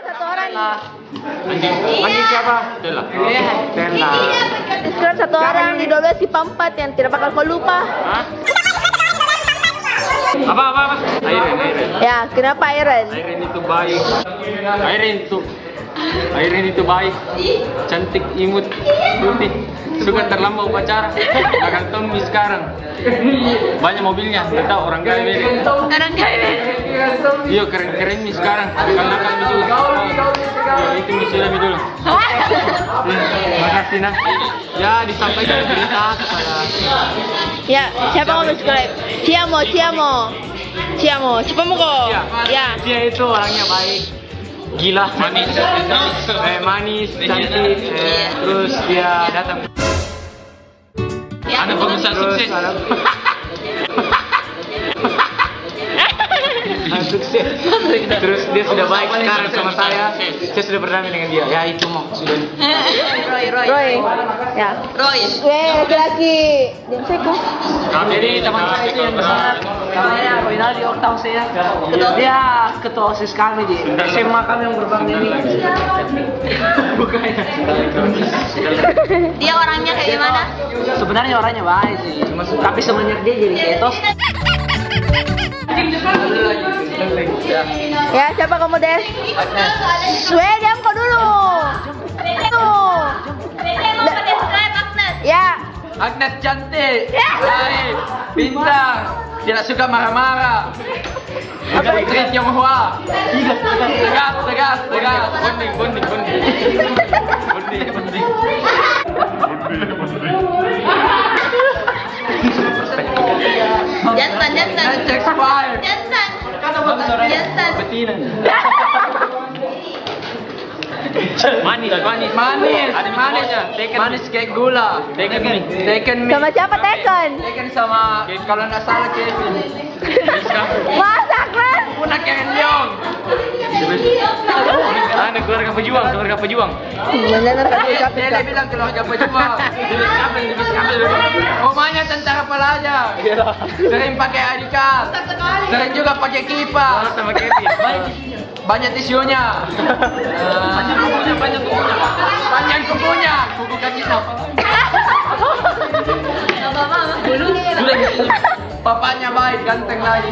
satu orang. Anjing siapa? Stella. Stella. Screen satu orang di 12 si Pampat yang tidak bakal kau lupa. Hah? Apa? Airen. Ya, kenapa Airen? Airen itu baik. Airen itu baik. Cantik, imut, putih. Suka terlambat upacara. Gagal Tommy sekarang. Banyak mobilnya. Tidak tahu orang kaya beda. Orang kaya. Iya keren nih sekarang. Nakal dulu. Ya itu sudah dulu. Makasih nah. Ya disampaikan berita kepada. Ya, siapa mau subscribe? Ciamo. Siapa mau kok? Ya. Dia itu orangnya baik. Gila, manis, cantik, terus dia datang. Anak pengusaha sukses. Sukses. Terus dia sudah baik sekarang sama saya sudah berdamai dengan dia. Ya itu mau sudah. Roy. Ya. Roy. Laki-laki. Jadi teman saya itu yang besar. Namanya Roinaldi Octavia. Dia ketua OSIS kami di SMA kami yang berbangga ini. Dia orangnya kayak gimana? Sebenarnya orangnya baik sih. Tapi semenjak dia jadi ketos. Ya, siapa kamu Des? Diam kau dulu. Tuh. Ya. Agnes cantik, baik, pintar, tidak suka marah-marah. Putri Tionghoa, tegas. Bonding. Jantan. Betina. Manis kayak gula. Taken me. Sama siapa Tekken? Tekken sama kalau nggak salah Kevin. Masak kan? Punak yang Leong. Keluarga pejuang. Benar Dia bilang keluarga pejuang. Rumahnya tentara pelajar. Sering pakai ID card. Sering juga pakai kipas. Sama Kevin. Banyak tisunya. Panjang kukunya. Kuku kaki Papanya baik, ganteng lagi.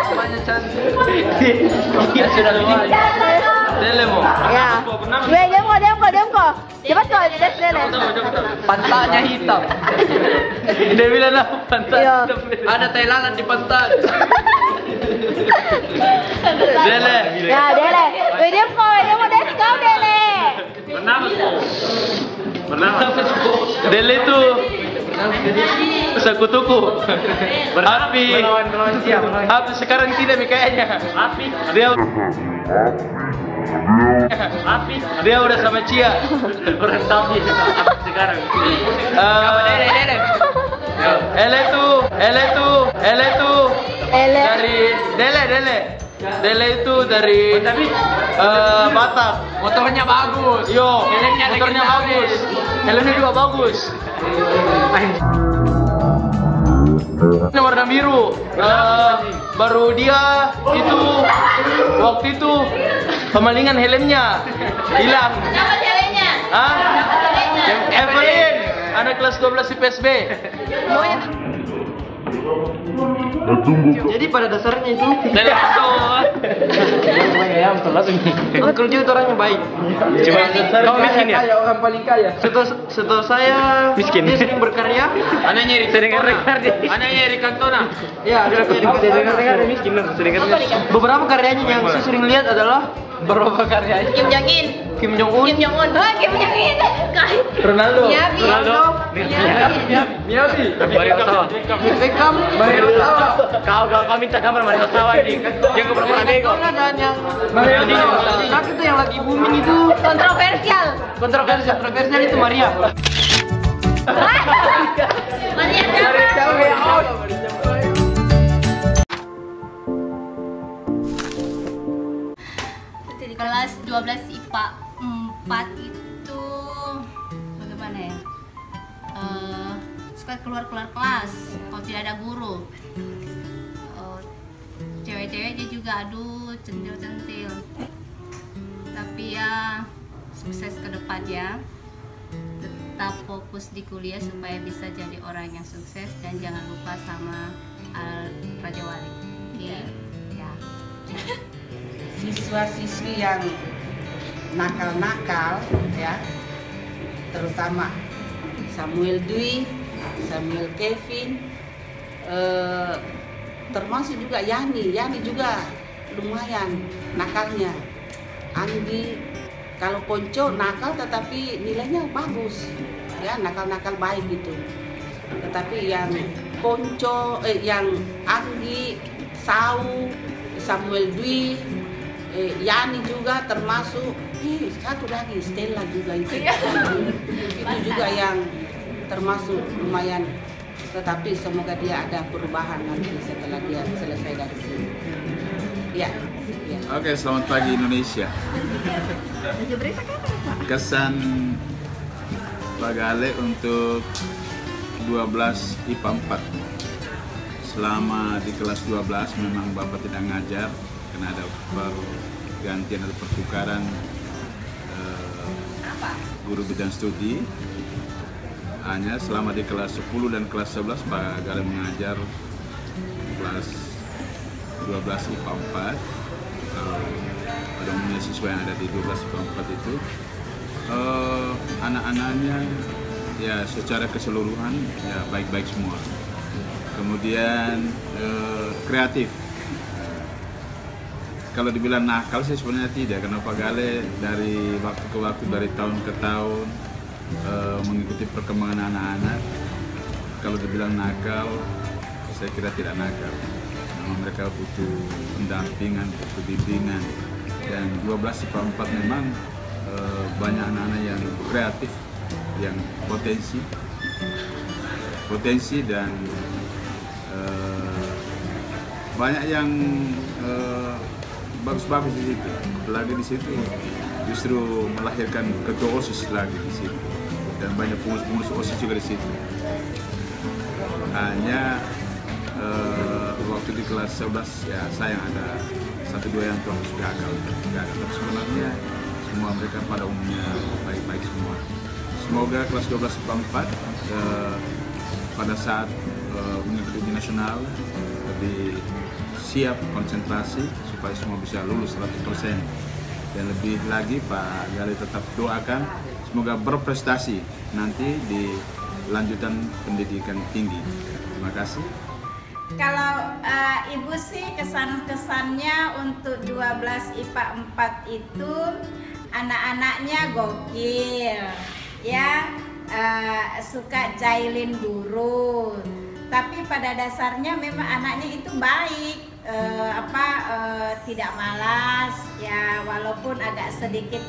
Mamanya cantik. Ya sudah lumayan. Dele mo. Ya. Diam kok. Cepat kok, Des Dele. Pantatnya hitam. Dia bilang apa pantat hitam? Ada tai lalat di pantat. Dele. Ya, Dele. Diam kok Des kau Dele. Bernama. Dele itu sekutuku. Api. Api sekarang tidak kayaknya. Dia udah sama Cia. Orang tahu sekarang. Ele dari Dele itu dari Batak. Motornya bagus. Motornya bagus. Helmnya juga bagus. Ini warna biru. Baru dia itu waktu itu pemalingan helmnya hilang. Siapa ceweknya? Evelyn, anak kelas 12 IPSB. Jadi pada dasarnya itu Uncle Joe itu orangnya baik. Kau miskin ya? Orang paling kaya. Setelah saya miskin. Dia sering berkarya. Anaknya Eri Cantona. Ya, dia miskin. Beberapa karyanya yang saya sering lihat adalah beberapa karyanya. Kim Jong Un. Ronaldo. Miyabi. Beckham. Kau minta gambar Mario Sawa ini. Yang pernah bego. Satu itu yang lagi booming itu kontroversial itu Maria. Di kelas 12 IPA 4 itu bagaimana ya? Suka keluar kelas kalau tidak ada guru. Cewek-ceweknya juga aduh centil-centil. Tapi ya sukses ke depannya. Tetap fokus di kuliah supaya bisa jadi orang yang sukses dan jangan lupa sama Raja Wali. Oke. Ya. Siswa-siswi yang nakal-nakal ya, terutama Samuel Dwi, Samuel Kevin, termasuk juga Yani juga lumayan nakalnya. Andi, kalau Ponco nakal tetapi nilainya bagus ya, nakal-nakal baik gitu. Tetapi yang Ponco, yang Anggi, Sau, Samuel Dwi, Yani juga termasuk, satu lagi Stella juga itu juga yang termasuk lumayan. Tetapi semoga dia ada perubahan nanti setelah dia selesai dari sini. Ya. Oke, selamat pagi Indonesia. Kesan Pak Gale untuk 12 IPA 4. Selama di kelas 12 memang Bapak tidak ngajar karena ada pergantian atau pertukaran guru bidang studi. Hanya selama di kelas 10 dan kelas 11 Pak Gale mengajar kelas 12 IPA 4. Pada umumnya siswa yang ada di 12 IPA 4 itu anak-anaknya ya secara keseluruhan ya baik-baik semua. Kemudian kreatif. Kalau dibilang nakal sih sebenarnya tidak, karena Pak Gale dari waktu ke waktu, dari tahun ke tahun mengikuti perkembangan anak-anak. Kalau dibilang nakal, saya kira tidak nakal. Memang mereka butuh pendampingan, butuh bimbingan. Dan 12 IPA 4 memang banyak anak-anak yang kreatif, yang potensi dan banyak yang bagus-bagus di situ. Apalagi di situ justru melahirkan ketua OSIS lagi di situ, dan banyak pengurus-pengurus OSIS juga di situ. Hanya waktu di kelas 11 ya sayang ada 1-2 yang terus gagal. Tapi sebenarnya semua mereka pada umumnya baik-baik semua. Semoga kelas 12 IPA 4 pada saat mengikuti ujian nasional lebih siap, konsentrasi supaya semua bisa lulus 100%. Dan lebih lagi Pak Gale tetap doakan semoga berprestasi nanti di lanjutan pendidikan tinggi. Terima kasih. Kalau Ibu sih kesan-kesannya untuk 12 IPA 4 itu anak-anaknya gokil ya, suka jailin guru, tapi pada dasarnya memang anaknya itu baik, tidak malas ya, walaupun agak sedikit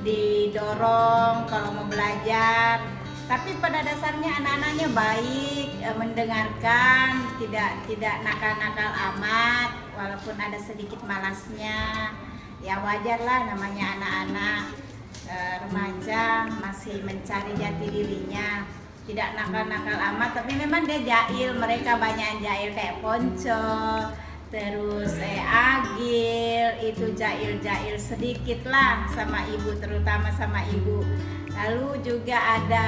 didorong kalau mau belajar. Tapi pada dasarnya anak-anaknya baik, mendengarkan, tidak nakal-nakal amat, walaupun ada sedikit malasnya. Ya wajarlah, namanya anak-anak remaja masih mencari jati dirinya. Tidak nakal-nakal amat, tapi memang dia jahil. Mereka banyak yang jahil kayak Ponco, terus Agil, itu jahil-jahil sedikit lah sama ibu, terutama sama ibu. Lalu juga ada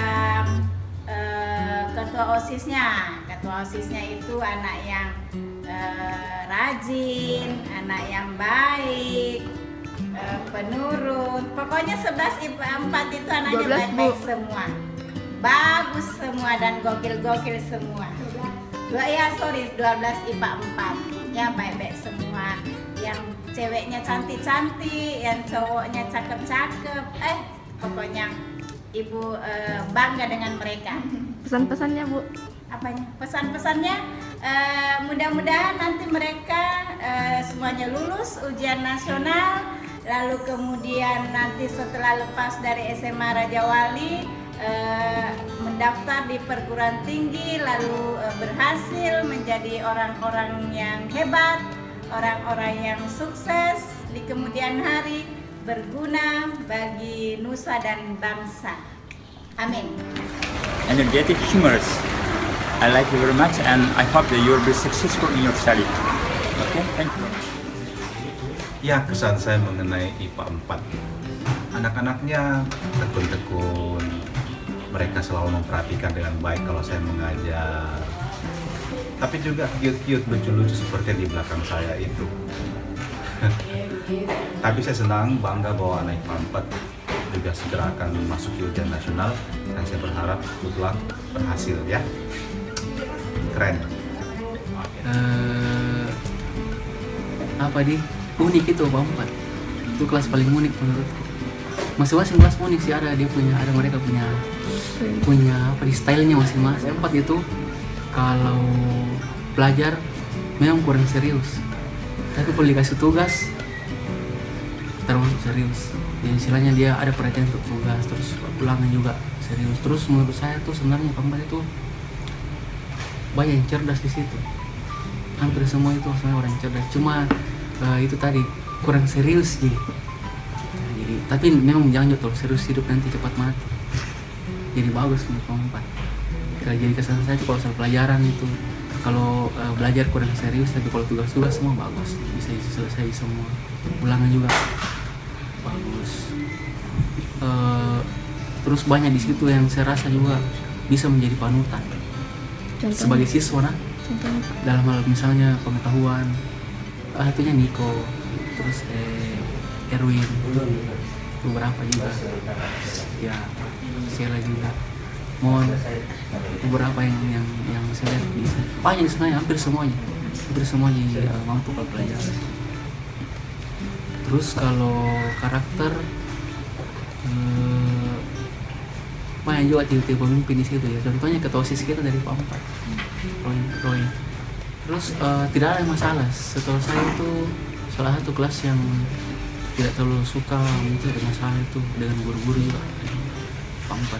ketua OSISnya. Ketua OSISnya itu anak yang rajin, anak yang baik, penurut. Pokoknya 11 IPA 4 itu anaknya baik-baik semua. Bagus semua dan gokil-gokil semua. 12 IPA 4. Ya baik-baik semua. Yang ceweknya cantik-cantik, yang cowoknya cakep-cakep. Pokoknya Ibu bangga dengan mereka. Pesan-pesannya Bu? Apanya? Pesan-pesannya mudah-mudahan nanti mereka semuanya lulus ujian nasional, lalu kemudian nanti setelah lepas dari SMA Raja Wali mendaftar di perguruan tinggi, lalu berhasil menjadi orang-orang yang hebat, orang-orang yang sukses di kemudian hari, berguna bagi nusa dan bangsa. Amin. Energetic, humorous. I like you very much, and I hope that you will be successful in your study. Okay, thank you very much. Ya, kesan saya mengenai IPA 4. Anak-anaknya tekun-tekun, mereka selalu memperhatikan dengan baik kalau saya mengajar. Tapi juga cute-cute, lucu-lucu seperti di belakang saya itu. Tapi saya senang, bangga bahwa anak IPA 4 juga segera akan masuk ke ujian nasional, dan saya berharap mutlak berhasil ya. Keren. Apa di unik itu IPA 4 itu kelas paling unik menurutku. Masing-masing kelas unik sih, ada mereka punya apa di stylenya masing-masing. 4 itu kalau belajar memang kurang serius, tapi kalau dikasih tugas termasuk serius. Jadi istilahnya dia ada perhatian untuk tugas, terus ulangan juga serius. Terus menurut saya tuh sebenarnya IPA 4 itu banyak yang cerdas di situ. Hampir semua itu sebenarnya orang yang cerdas. Cuma itu tadi kurang serius gitu. Jadi tapi memang jangan terlalu serius, hidup nanti cepat mati. Jadi bagus untuk IPA 4. Jadi kesan saya itu kalau soal pelajaran itu, kalau belajar kurang serius, tapi kalau tugas-tugas semua bagus, bisa selesai semua. Ulangan juga bagus. Terus banyak di situ yang saya rasa juga bisa menjadi panutan. Contohnya? Sebagai siswa, dalam hal misalnya pengetahuan, satunya Niko, terus Erwin, beberapa juga, ya Sheila juga, Mon, beberapa yang saya lihat bisa. Banyak sebenarnya, hampir semuanya mampu kalau belajar. Terus kalau karakter, banyak juga tipe-tipe pemimpin di situ ya. Contohnya ketua OSIS kita dari IPA 4, Roy. Terus tidak ada masalah. Setelah saya itu salah satu kelas yang tidak terlalu suka, itu ada masalah itu dengan guru-guru juga IPA 4.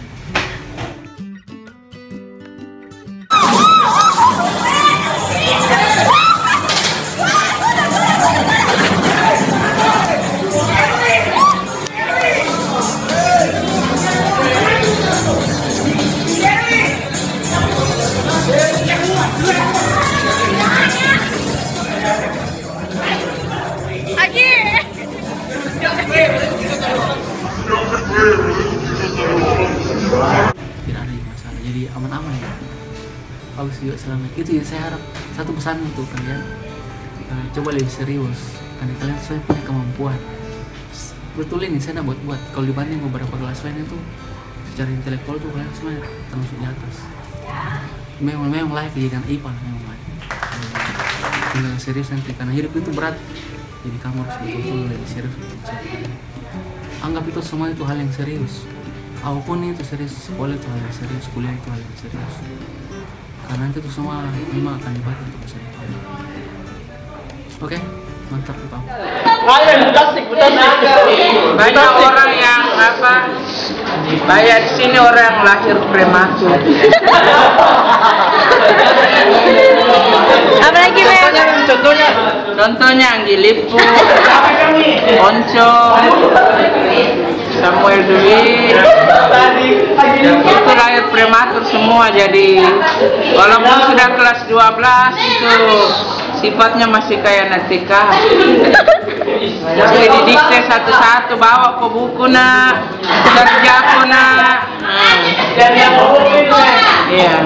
Tidak ada masalah, jadi aman-aman ya. Bagus juga selama itu ya. Saya harap satu pesan untuk kalian, coba lebih serius karena kalian sebenarnya punya kemampuan. Betul ini saya nak buat kalau dibanding beberapa kelas lain itu secara intelektual tuh kalian sebenarnya termasuk di atas. Memang layak kejadian IPA lah, memang layak. Tinggal serius nanti karena hidup itu berat, jadi kamu harus betul-betul lebih serius untuk sesuatu. Anggap itu semua itu hal yang serius. Apapun itu serius, sekolah itu hal yang serius, kuliah itu hal yang serius. Karena nanti itu semua memang akan dipakai untuk masa depan. Oke, mantap Pak. Banyak orang yang banyak di sini orang lahir prematur. Apalagi Contohnya Anggi Lipu, Onco, Samuel Dwi, itu lahir prematur semua. Jadi walaupun sudah kelas 12 itu sifatnya masih kayak natika. Jadi didikte satu-satu, bawa ke buku nak, kerjaku nak. Iya.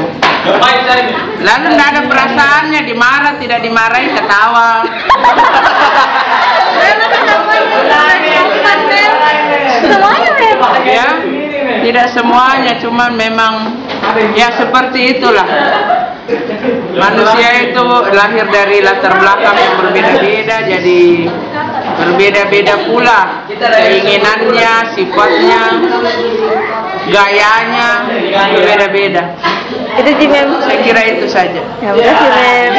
Lalu tidak ada perasaannya, dimarah tidak dimarahi, ketawa. Ya, tidak semuanya, cuman memang ya seperti itulah. Manusia itu lahir dari latar belakang yang berbeda-beda, jadi berbeda-beda pula keinginannya, sifatnya, gayanya berbeda-beda. Itu sih Mem. Saya kira itu saja. Ya, makasih Mem.